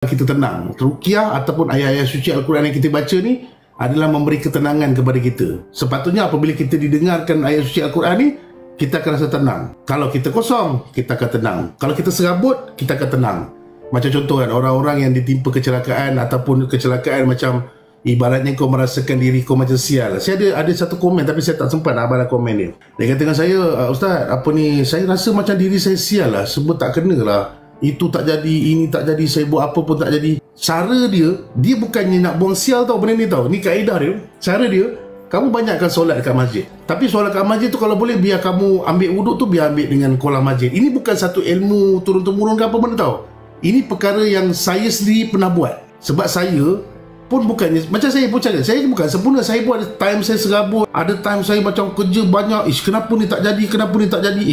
kita tenang. Ruqyah ataupun ayat-ayat suci Al-Quran yang kita baca ni adalah memberi ketenangan kepada kita. Sepatutnya apabila kita didengarkan ayat suci Al-Quran ni, kita akan rasa tenang. Kalau kita kosong, kita akan tenang. Kalau kita serabut, kita akan tenang. Macam contoh kan, orang-orang yang ditimpa kecelakaan ataupun kecelakaan macam ibaratnya kau merasakan diri kau macam sial. Saya ada satu komen tapi saya tak sempat nak balas komen dia. Dia kata dengan saya, Ustaz, apa ni, saya rasa macam diri saya sial lah, sebab tak kena lah. Itu tak jadi, ini tak jadi, saya buat apa pun tak jadi. Cara dia bukannya nak buang sial tau benda ni tau. Ni kaedah dia. Cara dia, kamu banyakkan solat dekat masjid. Tapi solat dekat masjid tu kalau boleh biar kamu ambil wuduk tu biar ambil dengan kolam masjid. Ini bukan satu ilmu turun-temurun ke apa benda tau. Ini perkara yang saya sendiri pernah buat. Sebab saya pun bukannya, macam saya pun cakap, saya bukan sempurna. Saya pun ada time saya serabut, ada time saya macam kerja banyak. Kenapa ni tak jadi, kenapa ni tak jadi,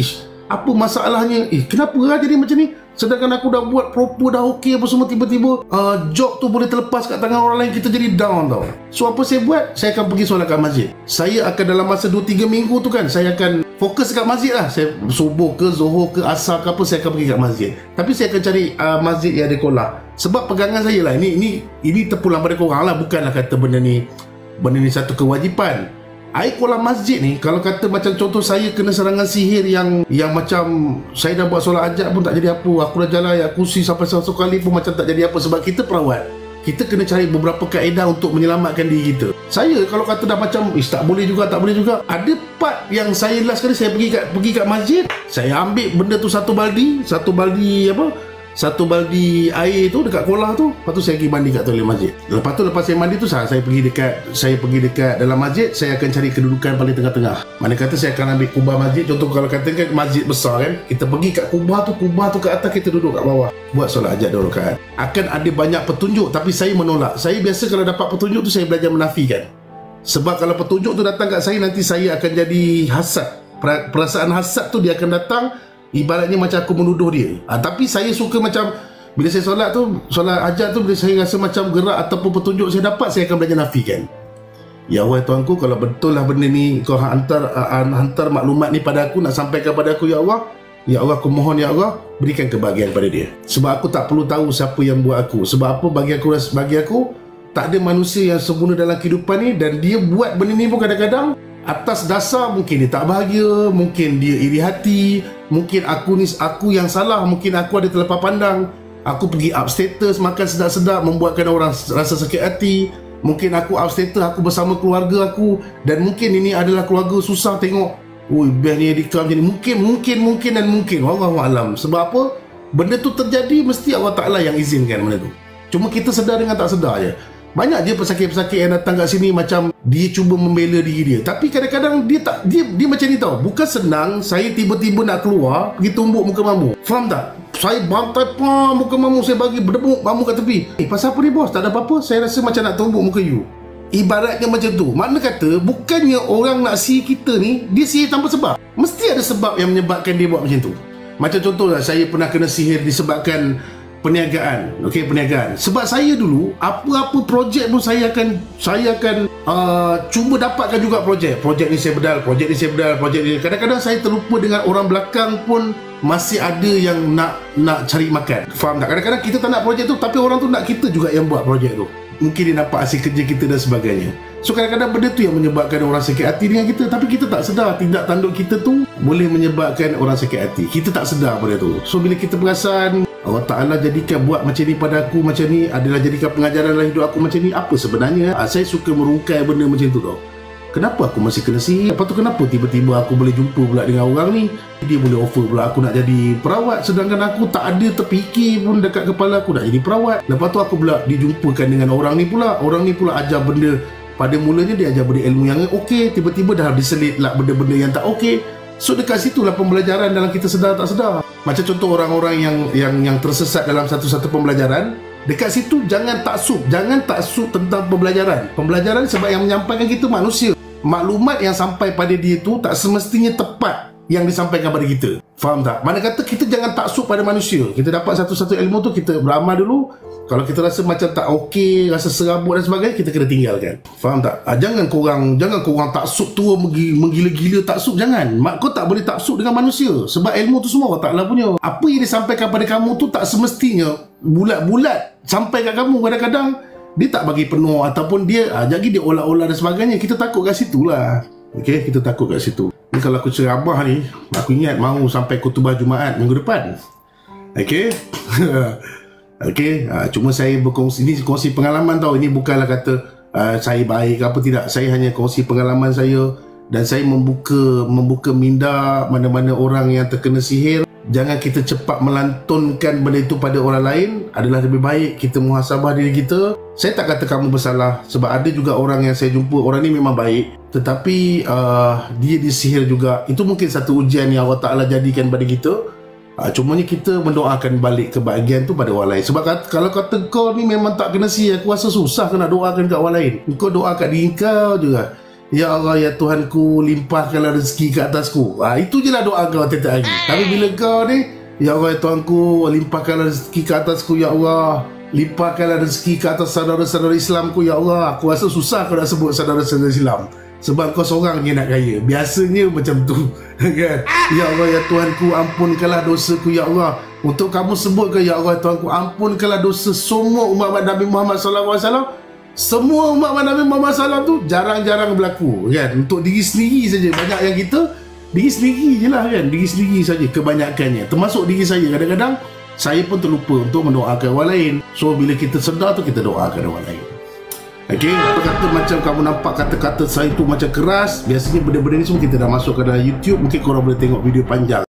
apa masalahnya, kenapa lah jadi macam ni. Sedangkan aku dah buat proper, dah okey apa semua, tiba-tiba job tu boleh terlepas kat tangan orang lain, kita jadi down tau. So apa saya buat? Saya akan pergi solat kat masjid. Saya akan dalam masa 2-3 minggu tu kan, saya akan fokus kat masjid lah. Saya subuh ke, zuhur ke, asar ke apa, saya akan pergi kat masjid. Tapi saya akan cari masjid yang ada kolam. Sebab pegangan saya lah, ini terpulang pada korang lah. Bukanlah kata benda ni satu kewajipan. Air kolam masjid ni, kalau kata macam contoh saya kena serangan sihir yang macam saya dah buat solat hajat pun tak jadi apa, aku dah jalan ayat kursi sampai 100 kali pun macam tak jadi apa. Sebab kita perawat, kita kena cari beberapa kaedah untuk menyelamatkan diri kita. Saya kalau kata dah macam tak boleh juga, tak boleh juga, ada part yang saya last kali saya pergi kat masjid, saya ambil benda tu satu baldi air tu dekat kolah tu. Lepas tu saya pergi mandi kat toilet masjid. Lepas saya mandi tu saya pergi dekat dalam masjid. Saya akan cari kedudukan paling tengah-tengah. Mana kata saya akan ambil kubah masjid. Contoh kalau katakan masjid besar kan, kita pergi kat kubah tu kat atas, kita duduk kat bawah buat solat hajat 2 rakaat. Akan ada banyak petunjuk, tapi saya menolak. Saya biasa kalau dapat petunjuk tu saya belajar menafikan. Sebab kalau petunjuk tu datang kat saya, nanti saya akan jadi hasad. Perasaan hasad tu dia akan datang, ibaratnya macam aku menuduh dia. Tapi saya suka macam bila saya solat hajat tu, bila saya rasa macam gerak ataupun petunjuk saya dapat, saya akan belajar nafikan. Ya Allah Tuanku, kalau betul lah benda ni kau hantar maklumat ni pada aku, nak sampaikan pada aku, ya Allah aku mohon, ya Allah berikan kebahagiaan pada dia. Sebab aku tak perlu tahu siapa yang buat aku. Sebab apa, bagi aku tak ada manusia yang sempurna dalam kehidupan ni. Dan dia buat benda ni pun kadang-kadang atas dasar mungkin dia tak bahagia, mungkin dia iri hati, mungkin aku yang salah, mungkin aku ada terlepas pandang, aku pergi up status makan sedap-sedap membuatkan orang rasa sakit hati. Mungkin aku up status aku bersama keluarga aku, dan mungkin ini adalah keluarga susah tengok, best ni Adhika macam ni. Mungkin Wallahualam. Sebab apa? Benda tu terjadi mesti Allah Ta'ala yang izinkan benda tu. Cuma kita sedar dengan tak sedar je. Banyak je pesakit-pesakit yang datang kat sini macam dia cuba membela diri dia. Tapi kadang-kadang dia macam ni tau. Bukan senang saya tiba-tiba nak keluar pergi tumbuk muka mamu. Faham tak? Saya bantai muka mamu, saya bagi berdebuk mamu kat tepi. Pasal apa ni bos? Tak ada apa-apa. Saya rasa macam nak tumbuk muka you. Ibaratnya macam tu. Makna kata bukannya orang nak sihir kita ni, dia sihir tanpa sebab. Mesti ada sebab yang menyebabkan dia buat macam tu. Macam contohlah, saya pernah kena sihir disebabkan perniagaan. Perniagaan. Sebab saya dulu apa-apa projek pun saya akan cuba dapatkan juga projek ni saya bedal, projek ni. Kadang-kadang saya terlupa dengan orang belakang pun masih ada yang nak cari makan. Faham tak? Kadang-kadang kita tak nak projek tu, tapi orang tu nak kita juga yang buat projek tu. Mungkin dia nampak hasil kerja kita dan sebagainya. So kadang-kadang benda tu yang menyebabkan orang sakit hati dengan kita, tapi kita tak sedar tindak tanduk kita tu boleh menyebabkan orang sakit hati. Kita tak sedar pada tu. So bila kita perasan Allah Ta'ala jadikan buat macam ni pada aku, macam ni adalah jadikan pengajaran dalam hidup aku macam ni, apa sebenarnya? Saya suka merungkai benda macam tu tau. Kenapa aku masih kena sihir? Lepas tu kenapa tiba-tiba aku boleh jumpa pula dengan orang ni, dia boleh offer pula aku nak jadi perawat, sedangkan aku tak ada terfikir pun dekat kepala aku nak jadi perawat. Lepas tu aku pula dijumpakan dengan orang ni pula ajar benda. Pada mulanya dia ajar benda ilmu yang okey, tiba-tiba dah diselit lah benda-benda yang tak okey. So dekat situlah pembelajaran dalam kita sedar tak sedar. Macam contoh orang-orang yang tersesat dalam satu-satu pembelajaran, dekat situ jangan taksub tentang pembelajaran. Pembelajaran sebab yang menyampaikan kita manusia. Maklumat yang sampai pada dia tu tak semestinya tepat yang disampaikan pada kita. Faham tak? Mana kata kita jangan taksub pada manusia. Kita dapat satu-satu ilmu tu, kita beramal dulu. Kalau kita rasa macam tak okey, rasa serabut dan sebagainya, kita kena tinggalkan. Faham tak? Jangan korang taksub tu menggila-gila taksub, jangan. Kau tak boleh taksub dengan manusia, sebab ilmu tu semua Allah Ta'ala punya. Apa yang disampaikan pada kamu tu tak semestinya bulat-bulat sampai kat kamu. Kadang-kadang dia tak bagi penuh, ataupun dia jadi dia olah-olah dan sebagainya. Kita takut kat situ lah. Okay, kita takut kat situ. Ni kalau aku ceramah ni, aku ingat mahu sampai khutbah Jumaat minggu depan. Okay. Okay, cuma saya berkongsi, ini kongsi pengalaman tau. Ini bukanlah kata saya baik apa tidak. Saya hanya kongsi pengalaman saya, dan saya membuka minda mana-mana orang yang terkena sihir. Jangan kita cepat melantunkan benda itu pada orang lain. Adalah lebih baik kita muhasabah diri kita. Saya tak kata kamu bersalah, sebab ada juga orang yang saya jumpa, orang ni memang baik, tetapi dia disihir juga. Itu mungkin satu ujian yang Allah Ta'ala jadikan pada kita. Cumanya kita mendoakan balik kebahagiaan tu pada orang lain. Sebab kalau kata kau ni memang tak kena sihir, aku rasa susah kena doakan kat orang lain. Kau doa kat diri kau juga. Ya Allah, ya Tuhanku, limpahkanlah rezeki ke atasku. Itu je lah doa kau tiap-tiap hari. Tapi bila kau ni, ya Allah, ya Tuhanku, limpahkanlah rezeki ke atasku, ya Allah, limpahkanlah rezeki ke atas saudara-saudara Islamku, ya Allah. Aku rasa susah kau nak sebut saudara-saudara Islam, sebab kau seorang je nak kaya. Biasanya macam tu kan? Ya Allah, ya Tuhanku, ampunkanlah dosaku, ya Allah. Untuk kamu sebutkan, ya Allah, ya Tuhanku, ampunkanlah dosa semua umat Nabi Muhammad SAW. Semua umat Nabi Muhammad SAW tu jarang-jarang berlaku kan? Untuk diri sendiri saja. Banyak yang kita diri sendiri je lah kan? Diri sendiri saja kebanyakannya. Termasuk diri saya. Kadang-kadang saya pun terlupa untuk mendoakan orang lain. So bila kita sedar tu, kita doakan orang lain. Okay, kata macam kamu nampak kata-kata saya tu macam keras. Biasanya benda-benda ni semua kita dah masuk ke dalam YouTube. Mungkin korang boleh tengok video panjang.